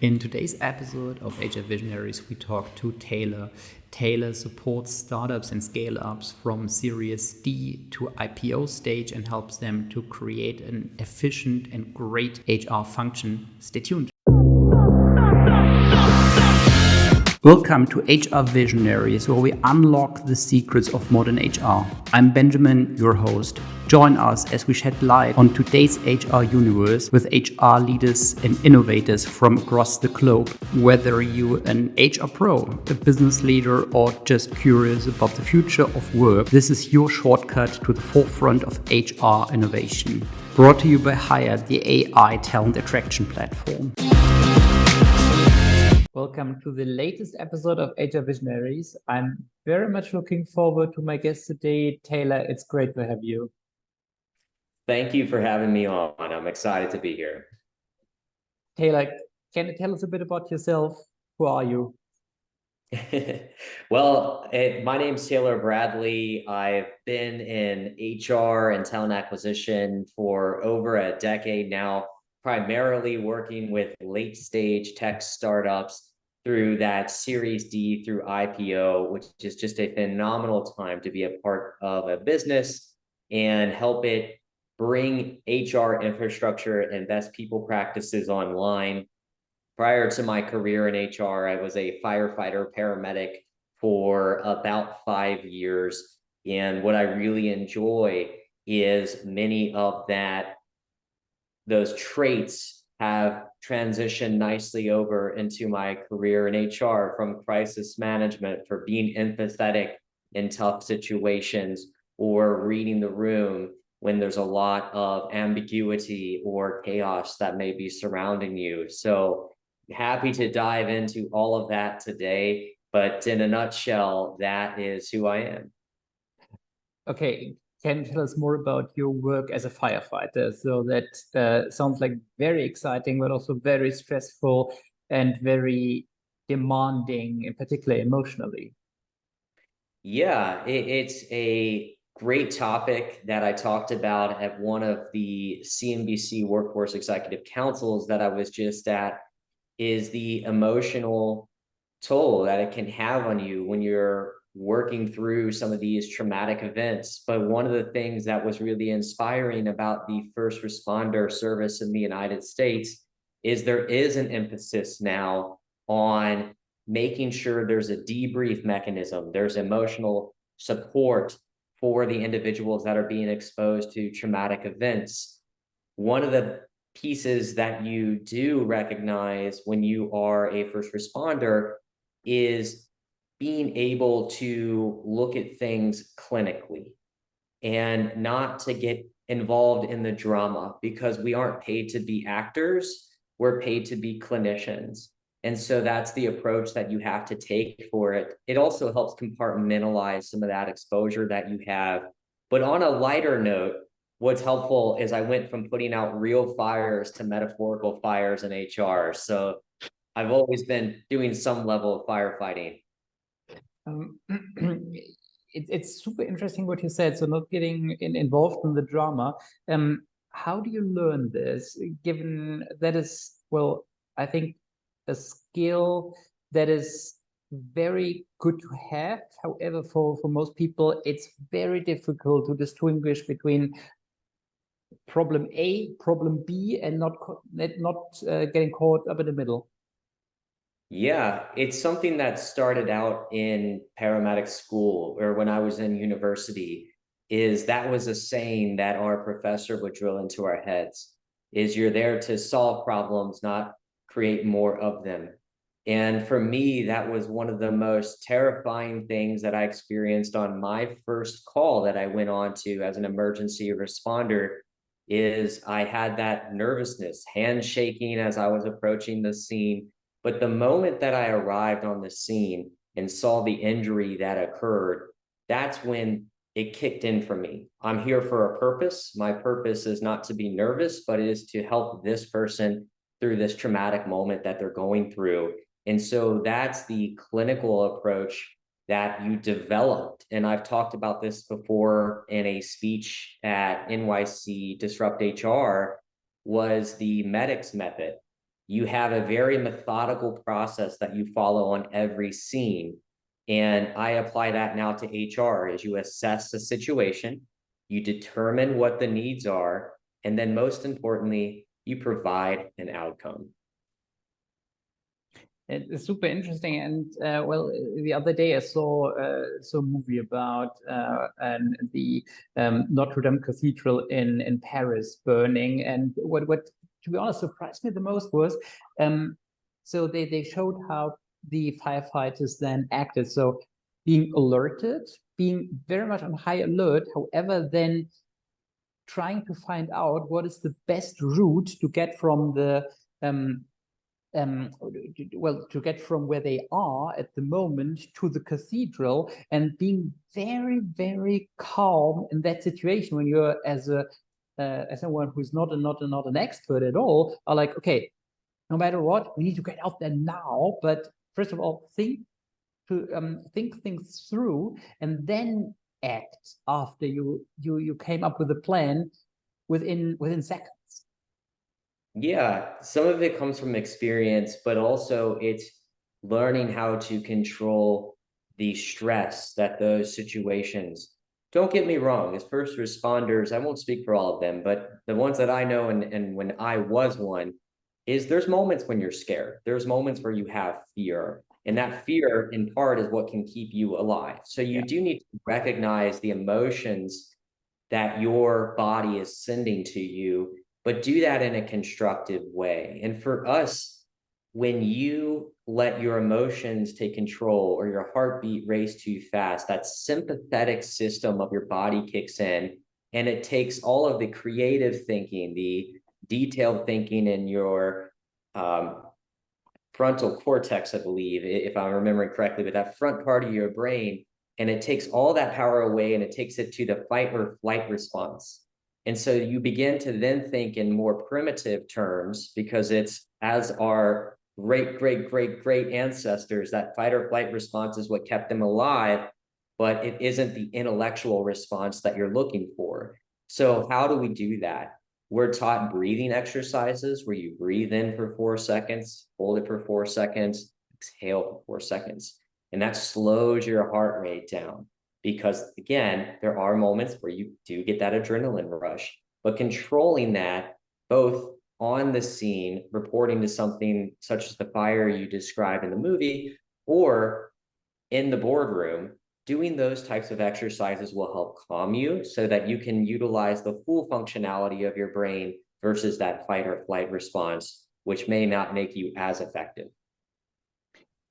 In today's episode of HR Visionaries, we talk to Taylor. Taylor supports startups and scale-ups from Series D to IPO stage and helps them to create an efficient and great HR function. Stay tuned. Welcome to HR Visionaries, where we unlock the secrets of modern HR. I'm Benjamin, your host. Join us as we shed light on today's HR universe with HR leaders and innovators from across the globe. Whether you're an HR pro, a business leader, or just curious about the future of work, this is your shortcut to the forefront of HR innovation. Brought to you by Hire, the AI talent attraction platform. Welcome to the latest episode of HR Visionaries. I'm very much looking forward to my guest today, Taylor. It's great to have you. Thank you for having me on. I'm excited to be here. Taylor, can you tell us a bit about yourself? Who are you? My name's Taylor Bradley. I've been in HR and talent acquisition for over a decade now, primarily working with late stage tech startups through that Series D through IPO, which is just a phenomenal time to be a part of a business and help it bring HR infrastructure and best people practices online. Prior to my career in HR, I was a firefighter paramedic for about 5 years. And what I really enjoy is many of those traits have transitioned nicely over into my career in HR, from crisis management, for being empathetic in tough situations, or reading the room when there's a lot of ambiguity or chaos that may be surrounding you. So happy to dive into all of that today, but in a nutshell, that is who I am. Okay, can you tell us more about your work as a firefighter? So that sounds like very exciting, but also very stressful and very demanding, in particular emotionally. Yeah, it's a great topic that I talked about at one of the CNBC Workforce Executive Councils that I was just at, is the emotional toll that it can have on you when you're working through some of these traumatic events. But one of the things that was really inspiring about the first responder service in the United States is there is an emphasis now on making sure there's a debrief mechanism, there's emotional support for the individuals that are being exposed to traumatic events. One of the pieces that you do recognize when you are a first responder is being able to look at things clinically and not to get involved in the drama, because we aren't paid to be actors, we're paid to be clinicians. And so that's the approach that you have to take for it. It also helps compartmentalize some of that exposure that you have. But on a lighter note, what's helpful is I went from putting out real fires to metaphorical fires in HR. So I've always been doing some level of firefighting. It's super interesting what you said. So not getting involved in the drama. How do you learn this? Given that is, well, I think a skill that is very good to have. However, for most people, it's very difficult to distinguish between problem A, problem B, and not getting caught up in the middle. Yeah, it's something that started out in paramedic school, or when I was in university, is that was a saying that our professor would drill into our heads, is you're there to solve problems, not create more of them. And for me, that was one of the most terrifying things that I experienced on my first call that I went on to as an emergency responder. Is I had that nervousness, hand shaking as I was approaching the scene. But the moment that I arrived on the scene and saw the injury that occurred, that's when it kicked in for me. I'm here for a purpose. My purpose is not to be nervous, but it is to help this person through this traumatic moment that they're going through. And so that's the clinical approach that you developed. And I've talked about this before in a speech at NYC Disrupt HR, was the medics method. you have a very methodical process that you follow on every scene. And I apply that now to HR as you assess the situation, you determine what the needs are, and then most importantly, you provide an outcome. It's super interesting, and well, the other day I saw a movie about the Notre Dame Cathedral in Paris burning, and what to be honest surprised me the most was so they showed how the firefighters then acted. So being alerted, being very much on high alert, however, then trying to find out what is the best route to get from the well, to get from where they are at the moment to the cathedral, and being very, very calm in that situation when you're as someone who's not an expert at all, are like, okay, no matter what, we need to get out there now. But first of all, think things through, and then act after you came up with a plan within seconds. Yeah, some of it comes from experience, but also it's learning how to control the stress that those situations. Don't get me wrong, as first responders, I won't speak for all of them, but the ones that I know, and when I was one, is there's moments when you're scared. There's moments where you have fear. And that fear, in part, is what can keep you alive. So you do need to recognize the emotions that your body is sending to you, but do that in a constructive way. And for us, when you let your emotions take control or your heartbeat race too fast, that sympathetic system of your body kicks in, and it takes all of the creative thinking, the detailed thinking in your frontal cortex, I believe, if I'm remembering correctly, but that front part of your brain, and it takes all that power away and it takes it to the fight or flight response. And so you begin to then think in more primitive terms, because it's as our great ancestors, that fight or flight response is what kept them alive, but it isn't the intellectual response that you're looking for. So how do we do that? We're taught breathing exercises where you breathe in for 4 seconds, hold it for 4 seconds, exhale for 4 seconds. And that slows your heart rate down, because again, there are moments where you do get that adrenaline rush, but controlling that both on the scene, reporting to something such as the fire you describe in the movie, or in the boardroom, doing those types of exercises will help calm you so that you can utilize the full functionality of your brain versus that fight or flight response, which may not make you as effective.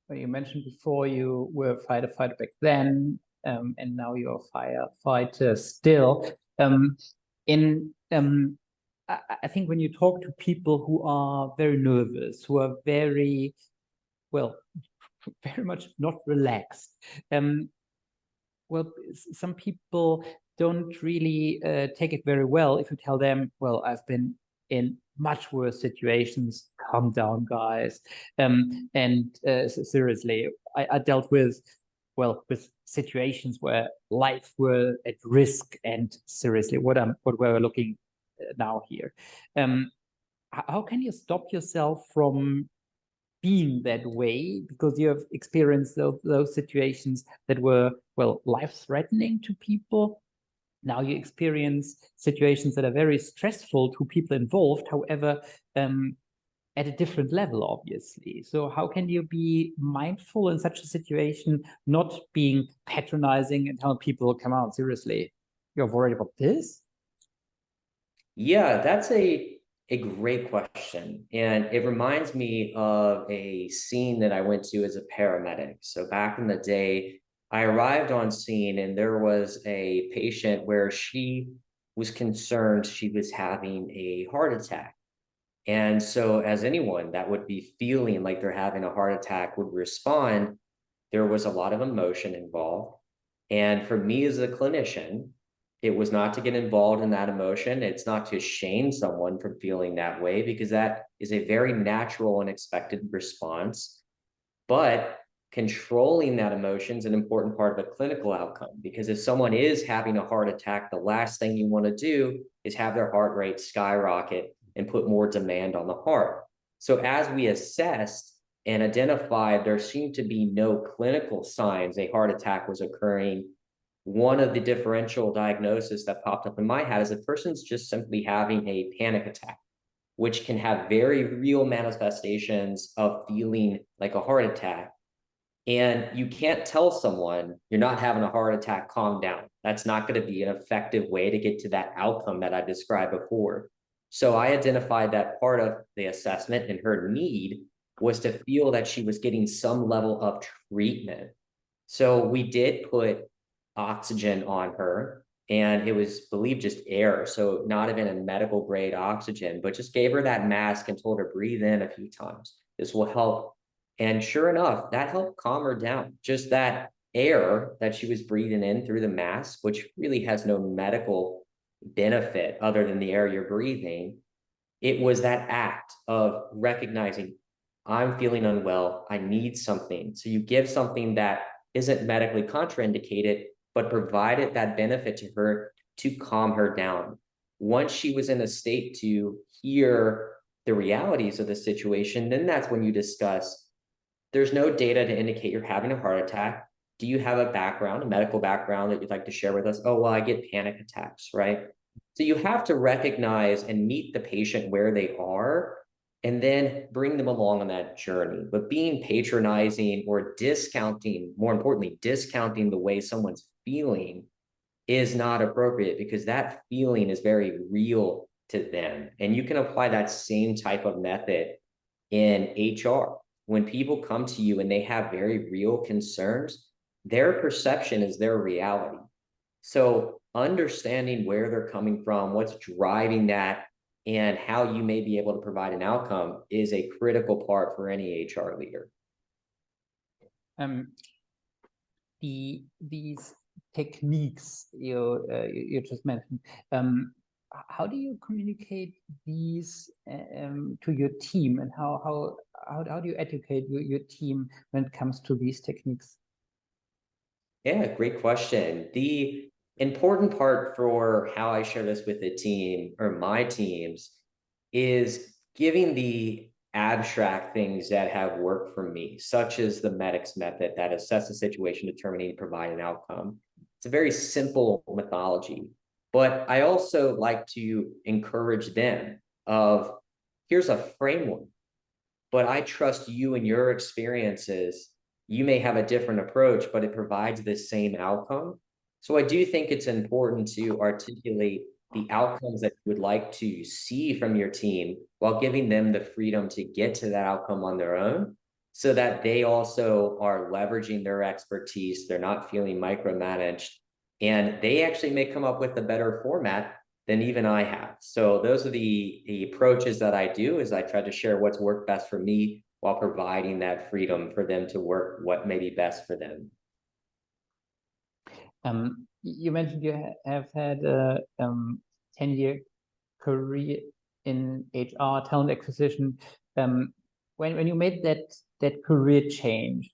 Well, you mentioned before you were a fighter back then, and now you're a firefighter still. I think when you talk to people who are very nervous, who are very, well, very much not relaxed, well, some people don't really take it very well if you tell them, well, I've been in much worse situations, calm down, guys. Seriously, I dealt with, well, with situations where life were at risk, and seriously, what we're looking now here. How can you stop yourself from being that way, because you have experienced those situations that were, well, life-threatening to people? Now you experience situations that are very stressful to people involved, however, at a different level, obviously. So how can you be mindful in such a situation, not being patronizing and telling people, come on, seriously, you're worried about this? Yeah, that's a great question. And it reminds me of a scene that I went to as a paramedic. So back in the day, I arrived on scene and there was a patient where she was concerned she was having a heart attack. And so as anyone that would be feeling like they're having a heart attack would respond, there was a lot of emotion involved. And for me as a clinician, it was not to get involved in that emotion. It's not to shame someone for feeling that way, because that is a very natural and expected response. But controlling that emotion is an important part of a clinical outcome, because if someone is having a heart attack, the last thing you want to do is have their heart rate skyrocket and put more demand on the heart. So as we assessed and identified, there seemed to be no clinical signs a heart attack was occurring. One of the differential diagnoses that popped up in my head is a person's just simply having a panic attack, which can have very real manifestations of feeling like a heart attack. And you can't tell someone you're not having a heart attack, calm down. That's not going to be an effective way to get to that outcome that I described before. So I identified that part of the assessment and her need was to feel that she was getting some level of treatment. So we did put oxygen on her, and it was believed just air. So not even a medical grade oxygen, but just gave her that mask and told her breathe in a few times. This will help. And sure enough, that helped calm her down. Just that air that she was breathing in through the mask, which really has no medical benefit other than the air you're breathing. It was that act of recognizing, I'm feeling unwell, I need something. So you give something that isn't medically contraindicated, but provided that benefit to her to calm her down. Once she was in a state to hear the realities of the situation, then that's when you discuss, there's no data to indicate you're having a heart attack. Do you have a background, a medical background that you'd like to share with us? Oh, well, I get panic attacks, right? So you have to recognize and meet the patient where they are and then bring them along on that journey. But being patronizing or discounting, more importantly, discounting the way someone's feeling is not appropriate, because that feeling is very real to them. And you can apply that same type of method in HR. When people come to you and they have very real concerns, their perception is their reality. So understanding where they're coming from, what's driving that, and how you may be able to provide an outcome is a critical part for any HR leader. These techniques you just mentioned, how do you communicate these to your team, and how do you educate your team when it comes to these techniques? Yeah, great question. The important part for how I share this with the team or my teams is giving the abstract things that have worked for me, such as the MEDICS method that assesses the situation, determining and provide an outcome. It's a very simple methodology, but I also like to encourage them of, here's a framework, but I trust you and your experiences. You may have a different approach, but it provides the same outcome. So I do think it's important to articulate the outcomes that you would like to see from your team while giving them the freedom to get to that outcome on their own, so that they also are leveraging their expertise. They're not feeling micromanaged, and they actually may come up with a better format than even I have. So those are the approaches that I do, is I try to share what's worked best for me while providing that freedom for them to work what may be best for them. You mentioned you have had a 10-year career in HR, talent acquisition. When you made that career change,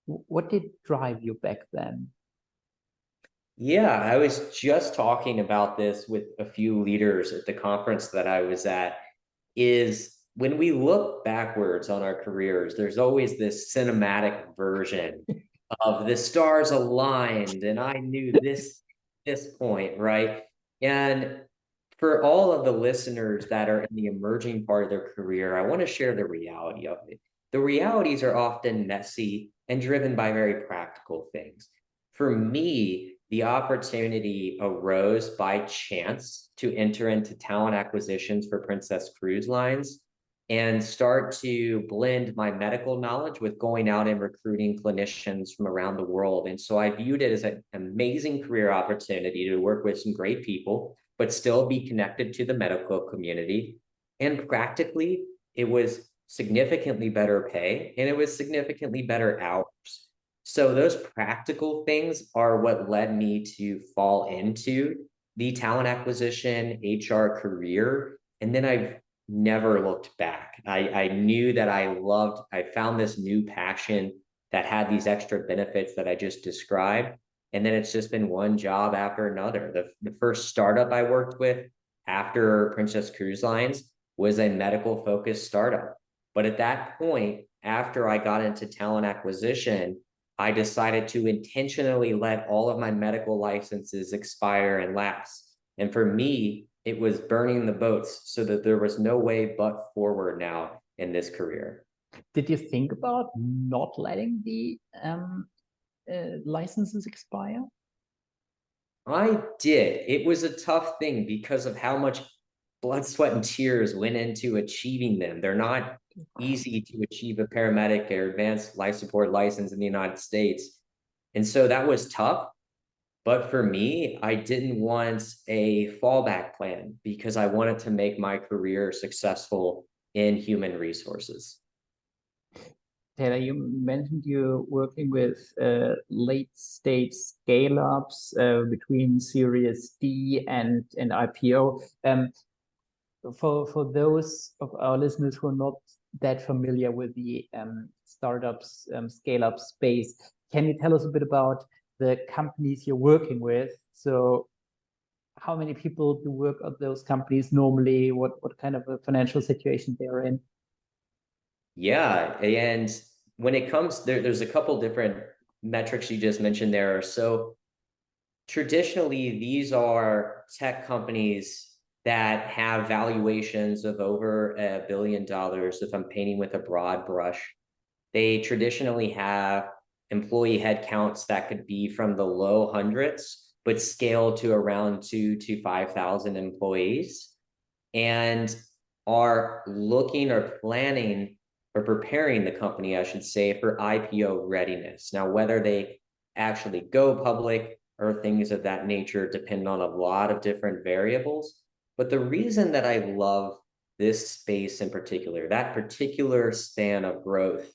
what did drive you back then? Yeah, I was just talking about this with a few leaders at the conference that I was at, is when we look backwards on our careers, there's always this cinematic version of the stars aligned and I knew this point, right? And for all of the listeners that are in the emerging part of their career, I want to share the reality of it. The realities are often messy and driven by very practical things. For me, the opportunity arose by chance to enter into talent acquisitions for Princess Cruise Lines and start to blend my medical knowledge with going out and recruiting clinicians from around the world. And so I viewed it as an amazing career opportunity to work with some great people, but still be connected to the medical community. And practically, it was significantly better pay and it was significantly better hours. So those practical things are what led me to fall into the talent acquisition HR career. And then I've never looked back. I knew that I found this new passion that had these extra benefits that I just described. And then it's just been one job after another. The first startup I worked with after Princess Cruise Lines was a medical focused startup. But at that point, after I got into talent acquisition, I decided to intentionally let all of my medical licenses expire and lapse. And for me, it was burning the boats so that there was no way but forward now in this career. Did you think about not letting the licenses expire? I did. It was a tough thing because of how much blood, sweat, and tears went into achieving them. They're not easy to achieve a paramedic or advanced life support license in the United States. And so that was tough. But for me, I didn't want a fallback plan because I wanted to make my career successful in human resources. Taylor, you mentioned you're working with late stage scale ups between Series D and IPO. For those of our listeners who are not that familiar with the startups scale up space, can you tell us a bit about the companies you're working with? So how many people do work at those companies normally? What kind of a financial situation they're in? Yeah, and when it comes there's a couple different metrics you just mentioned there. So traditionally, these are tech companies that have valuations of over $1 billion. If I'm painting with a broad brush, they traditionally have employee headcounts that could be from the low hundreds, but scale to around 2,000 to 5,000 employees, and are looking or planning or preparing the company, I should say, for IPO readiness. Now, whether they actually go public or things of that nature depend on a lot of different variables. But the reason that I love this space in particular, that particular span of growth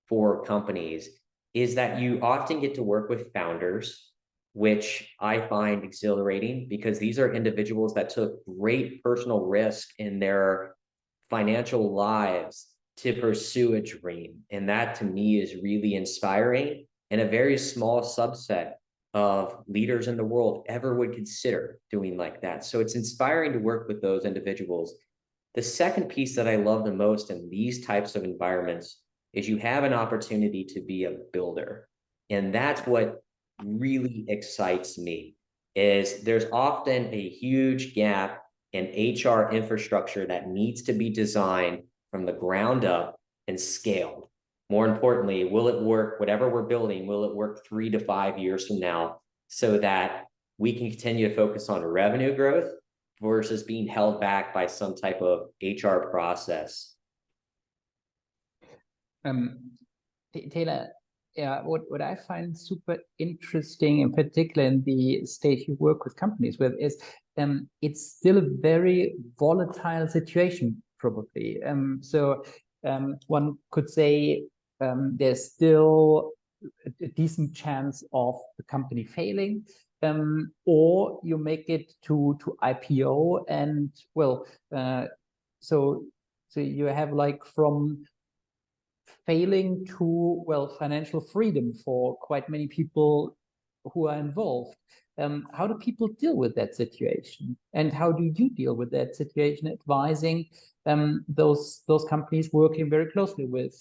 for companies, is that you often get to work with founders, which I find exhilarating because these are individuals that took great personal risk in their financial lives to pursue a dream. And that to me is really inspiring, and a very small subset of leaders in the world ever would consider doing like that. So it's inspiring to work with those individuals. The second piece that I love the most in these types of environments is you have an opportunity to be a builder. And that's what really excites me, is there's often a huge gap in HR infrastructure that needs to be designed from the ground up and scaled. More importantly, will it work, whatever we're building, will it work 3 to 5 years from now so that we can continue to focus on revenue growth versus being held back by some type of HR process? Taylor, yeah, what I find super interesting, in particular in the stage you work with companies with, is it's still a very volatile situation, probably. So one could say there's still a decent chance of the company failing, or you make it to IPO, and well, so you have like from failing to, well, financial freedom for quite many people who are involved. How do people deal with that situation, and how do you deal with that situation, advising those companies working very closely with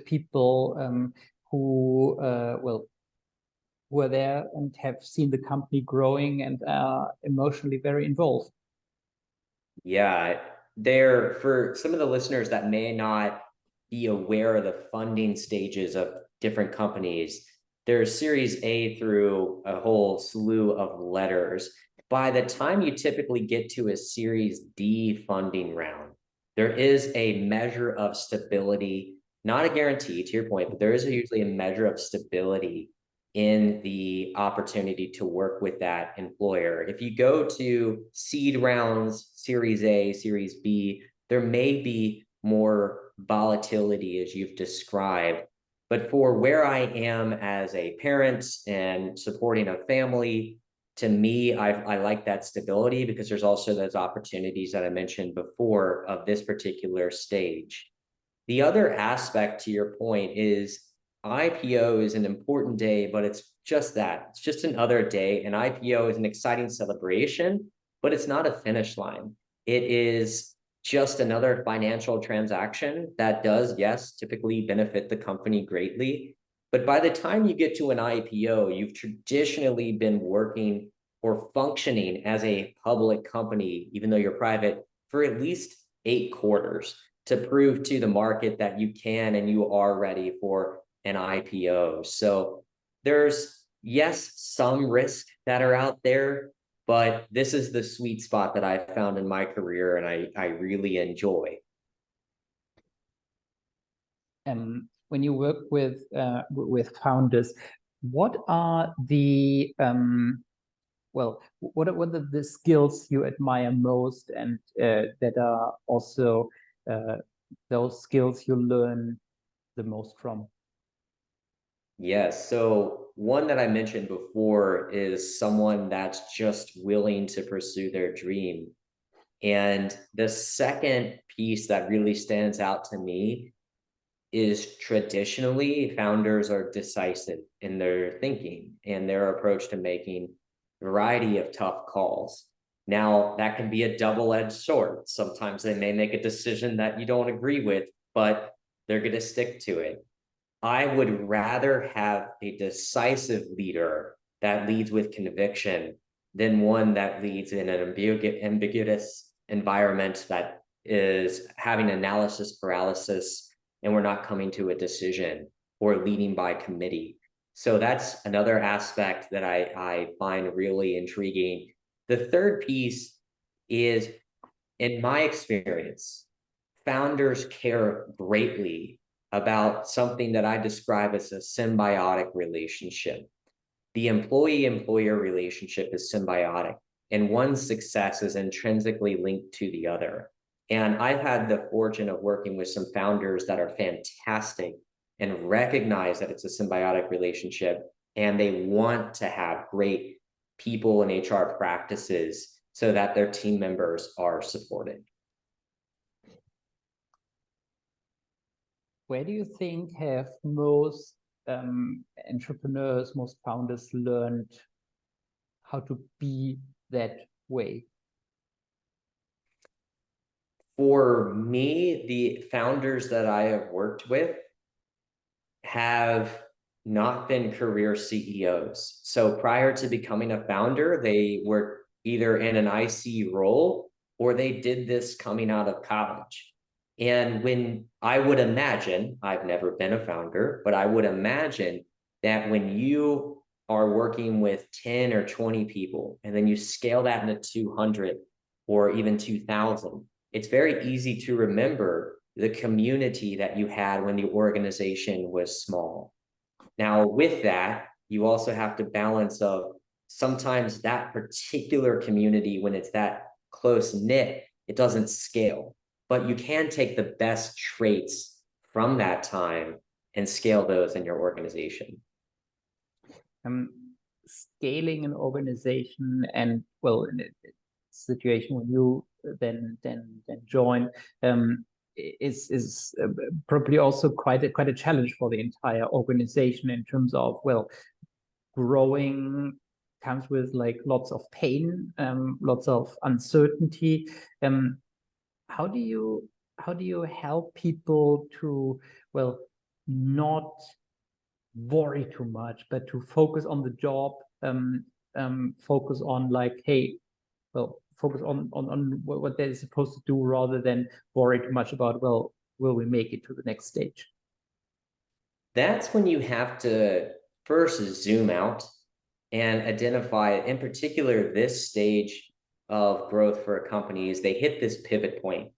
people who well, who are there and have seen the company growing and are emotionally very involved? Yeah, for some of the listeners that may not be aware of the funding stages of different companies, there's Series A through a whole slew of letters. By the time you typically get to a Series D funding round, there is a measure of stability, not a guarantee to your point, but there is usually a measure of stability in the opportunity to work with that employer. If you go to seed rounds, Series A, Series B, there may be more volatility as you've described. But for where I am as a parent and supporting a family, to me, I like that stability because there's also those opportunities that I mentioned before of this particular stage. The other aspect to your point is IPO is an important day, but it's just that. It's just another day. An IPO is an exciting celebration, but it's not a finish line. It is just another financial transaction that does, yes, typically benefit the company greatly. But by the time you get to an IPO, you've traditionally been working or functioning as a public company, even though you're private, for at least 8 quarters to prove to the market that you can and you are ready for an IPO. So there's, yes, some risk that are out there, but this is the sweet spot that I found in my career and I really enjoy. When you work with founders, what are the what are the skills you admire most, and that are also those skills you learn the most from? Yes. So one that I mentioned before is someone that's just willing to pursue their dream. And the second piece that really stands out to me is traditionally founders are decisive in their thinking and their approach to making a variety of tough calls. Now, that can be a double-edged sword. Sometimes they may make a decision that you don't agree with, but they're going to stick to it. I would rather have a decisive leader that leads with conviction than one that leads in an ambiguous environment that is having analysis paralysis and we're not coming to a decision, or leading by committee. So that's another aspect that I find really intriguing. The third piece is, in my experience, founders care greatly about something that I describe as a symbiotic relationship. The employee-employer relationship is symbiotic, and one's success is intrinsically linked to the other. And I've had the fortune of working with some founders that are fantastic and recognize that it's a symbiotic relationship, and they want to have great people and HR practices so that their team members are supported. Where do you think have most entrepreneurs, most founders learned how to be that way? For me, the founders that I have worked with have not been career CEOs. So prior to becoming a founder, they were either in an IC role or they did this coming out of college. And when I would imagine, I've never been a founder, but I would imagine that when you are working with 10 or 20 people, and then you scale that into 200 or even 2,000, it's very easy to remember the community that you had when the organization was small. Now, with that, you also have to balance of sometimes that particular community, when it's that close knit, it doesn't scale, but you can take the best traits from that time and scale those in your organization. Scaling an organization, and well, in a situation when you then join, is probably also quite a challenge for the entire organization in terms of, well, growing comes with like lots of pain, lots of uncertainty. How do you help people to, well, not worry too much, but to focus on the job, focus on like, hey, well, focus on what they're supposed to do rather than worry too much about, well, will we make it to the next stage? That's when you have to first zoom out and identify, in particular, this stage of growth for a company is they hit this pivot point.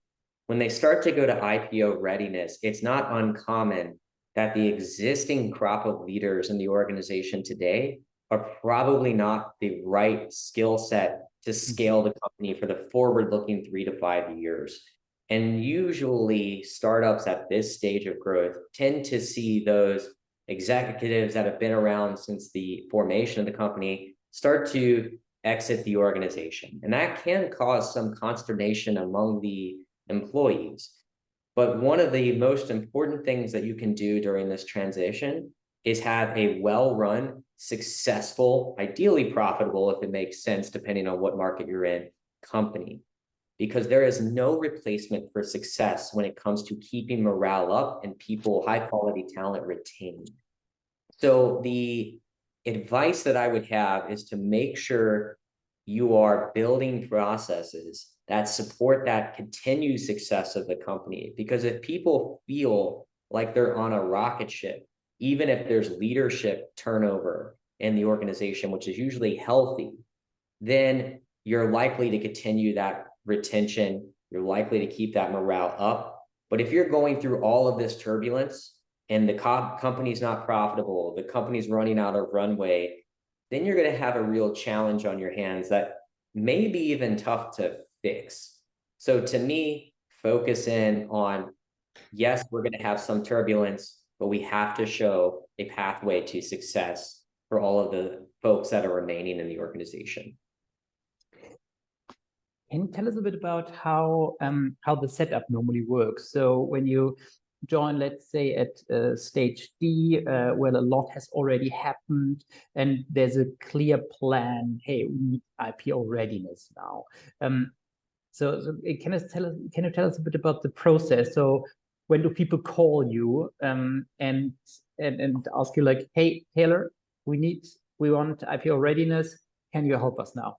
When they start to go to IPO readiness, it's not uncommon that the existing crop of leaders in the organization today are probably not the right skill set to scale the company for the forward-looking 3 to 5 years. And usually startups at this stage of growth tend to see those executives that have been around since the formation of the company start to exit the organization. And that can cause some consternation among the employees. But one of the most important things that you can do during this transition is have a well-run, successful, ideally profitable, if it makes sense, depending on what market you're in, company. because there is no replacement for success when it comes to keeping morale up and people, high quality talent, retained. So the advice that I would have is to make sure you are building processes that support that continued success of the company. Because if people feel like they're on a rocket ship, even if there's leadership turnover in the organization, which is usually healthy, then you're likely to continue that retention. You're likely to keep that morale up. But if you're going through all of this turbulence and the company's not profitable, the company's running out of runway, then you're going to have a real challenge on your hands that may be even tough to fix. So to me, focus in on, yes, we're going to have some turbulence, but we have to show a pathway to success for all of the folks that are remaining in the organization. Can you tell us a bit about how the setup normally works? So when you join, let's say at stage D, where a lot has already happened, and there's a clear plan. Hey, we need IPO readiness now. So can you tell us a bit about the process? So when do people call you and ask you like, hey, Taylor, we want IPO readiness. Can you help us now?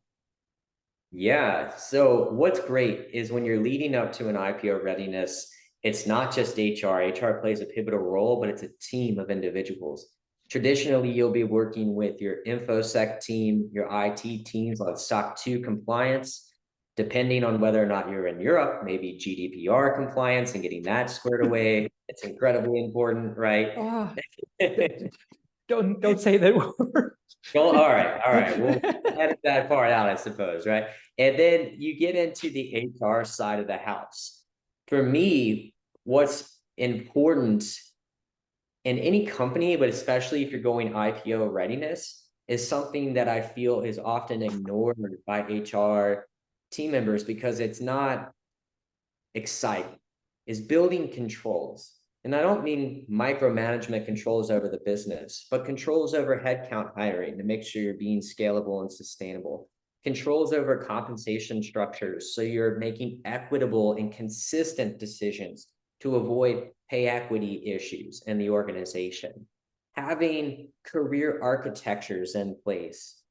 Yeah. So what's great is when you're leading up to an IPO readiness, it's not just HR. HR plays a pivotal role, but it's a team of individuals. Traditionally, you'll be working with your InfoSec team, your IT teams on SOC 2 compliance, depending on whether or not you're in Europe, maybe GDPR compliance and getting that squared away. It's incredibly important, right? Oh, don't say that word. Well, all right. We'll edit that part out, I suppose, right? And then you get into the HR side of the house. For me, what's important in any company, but especially if you're going IPO readiness, is something that I feel is often ignored by HR team members because it's not exciting, is building controls. And I don't mean micromanagement controls over the business, but controls over headcount hiring to make sure you're being scalable and sustainable. Controls over compensation structures, so you're making equitable and consistent decisions to avoid pay equity issues in the organization. Having career architectures in place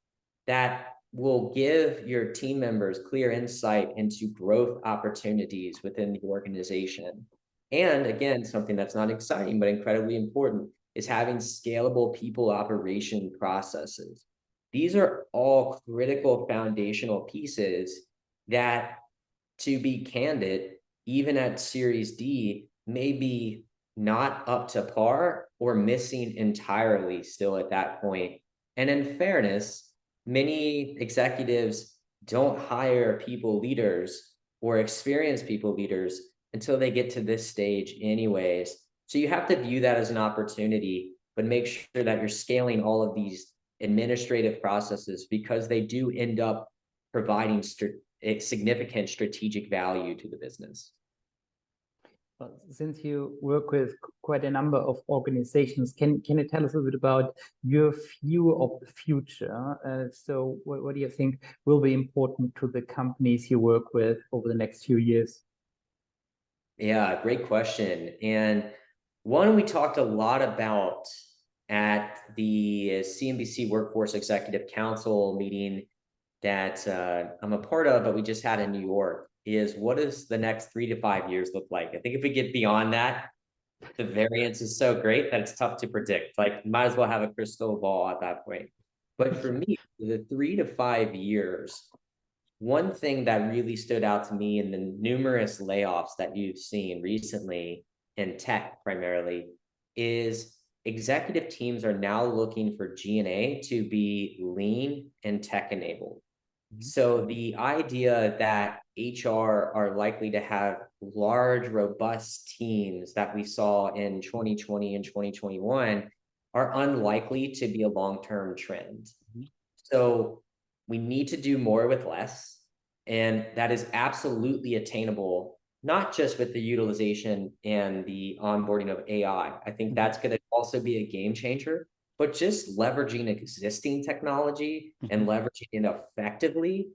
that will give your team members clear insight into growth opportunities within the organization. And again, something that's not exciting, but incredibly important is having scalable people operation processes. These are all critical foundational pieces that, to be candid, even at Series D, may be not up to par or missing entirely still at that point. And in fairness, many executives don't hire people leaders or experienced people leaders until they get to this stage anyways. So you have to view that as an opportunity, but make sure that you're scaling all of these administrative processes because they do end up providing significant strategic value to the business. Well, since you work with quite a number of organizations, can you tell us a bit about your view of the future? So what do you think will be important to the companies you work with over the next few years? Yeah, great question. And one we talked a lot about at the CNBC Workforce Executive Council meeting that I'm a part of, but we just had in New York, is what does the next 3 to 5 years look like? I think if we get beyond that, the variance is so great that it's tough to predict. Like, you might as well have a crystal ball at that point. But for me, the 3 to 5 years, one thing that really stood out to me in the numerous layoffs that you've seen recently in tech primarily is executive teams are now looking for G&A to be lean and tech enabled. So the idea that HR are likely to have large, robust teams that we saw in 2020 and 2021 are unlikely to be a long-term trend. So we need to do more with less, and that is absolutely attainable, not just with the utilization and the onboarding of AI. I think that's going to also be a game changer, but just leveraging existing technology and leveraging it effectively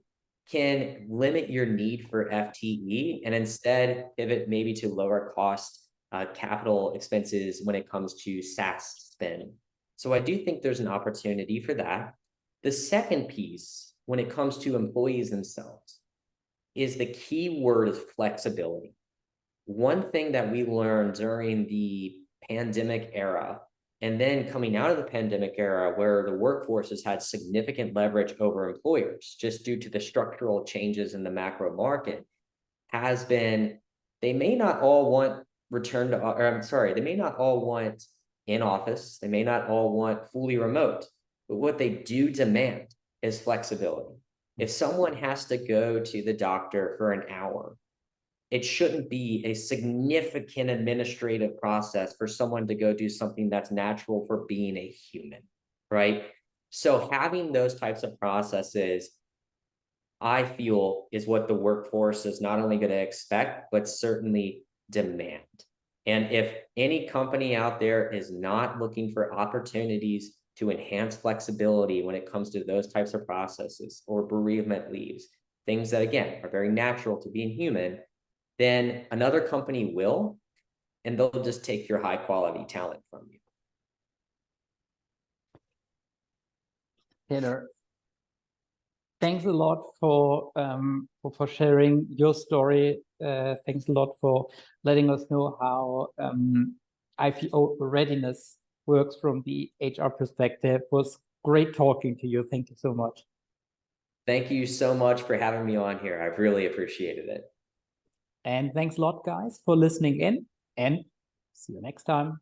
can limit your need for FTE and instead pivot maybe to lower cost capital expenses when it comes to SaaS spend. So I do think there's an opportunity for that. The second piece, when it comes to employees themselves, is the key word is flexibility. One thing that we learned during the pandemic era, and then coming out of the pandemic era, where the workforce has had significant leverage over employers just due to the structural changes in the macro market, has been they may not all want they may not all want in office, they may not all want fully remote, but what they do demand is flexibility. If someone has to go to the doctor for an hour, it shouldn't be a significant administrative process for someone to go do something that's natural for being a human, right? So having those types of processes, I feel, is what the workforce is not only going to expect, but certainly demand. And if any company out there is not looking for opportunities to enhance flexibility when it comes to those types of processes or bereavement leaves, things that, again, are very natural to being human, then another company will, and they'll just take your high quality talent from you. Taylor, thanks a lot for sharing your story. Thanks a lot for letting us know how IPO readiness works from the HR perspective. It was great talking to you. Thank you so much. Thank you so much for having me on here. I've really appreciated it. And thanks a lot, guys, for listening in, and see you next time.